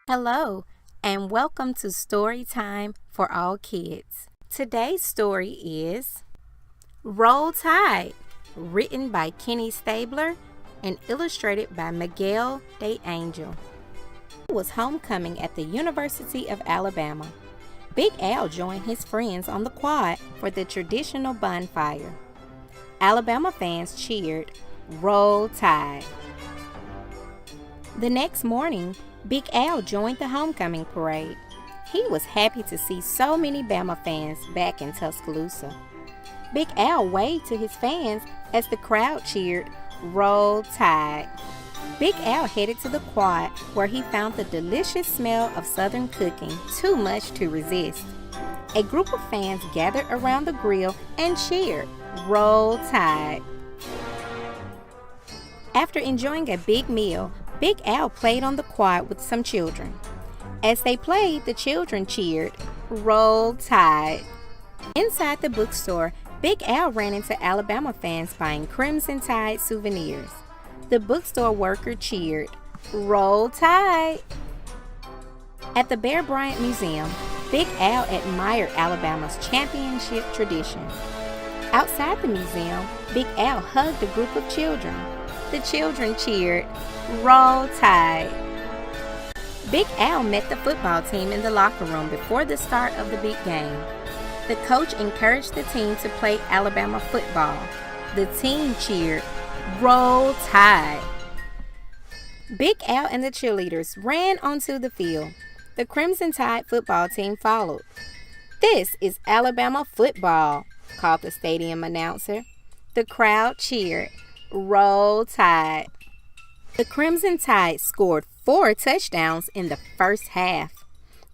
Hello, and welcome to Story Time for All Kids. Today's story is Roll Tide, written by Kenny Stabler and illustrated by Miguel De Angel. It was homecoming at the University of Alabama. Big Al joined his friends on the quad for the traditional bonfire. Alabama fans cheered, "Roll Tide." The next morning, Big Al joined the homecoming parade. He was happy to see so many Bama fans back in Tuscaloosa. Big Al waved to his fans as the crowd cheered, "Roll Tide." Big Al headed to the quad where he found the delicious smell of Southern cooking too much to resist. A group of fans gathered around the grill and cheered, "Roll Tide." After enjoying a big meal, Big Al played on the quad with some children. As they played, the children cheered, "Roll Tide." Inside the bookstore, Big Al ran into Alabama fans buying Crimson Tide souvenirs. The bookstore worker cheered, "Roll Tide." At the Bear Bryant Museum, Big Al admired Alabama's championship tradition. Outside the museum, Big Al hugged a group of children. The children cheered, "Roll Tide." Big Al met the football team in the locker room before the start of the big game. The coach encouraged the team to play Alabama football. The team cheered, "Roll Tide." Big Al and the cheerleaders ran onto the field. The Crimson Tide football team followed. "This is Alabama football," called the stadium announcer. The crowd cheered, "Roll Tide." The Crimson Tide scored 4 touchdowns in the first half.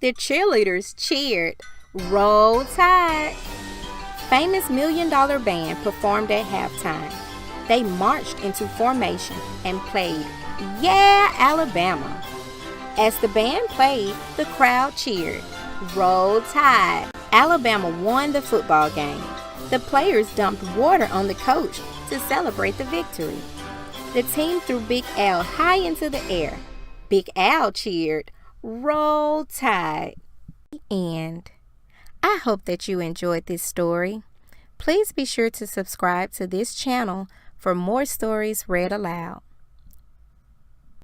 The cheerleaders cheered, "Roll Tide." Famous $1 Million Band performed at halftime. They marched into formation and played, "Yeah, Alabama." As the band played, the crowd cheered, "Roll Tide." Alabama won the football game. The players dumped water on the coach to celebrate the victory. The team threw Big Al high into the air. Big Al cheered, "Roll Tide." The end. I hope that you enjoyed this story. Please be sure to subscribe to this channel for more stories read aloud.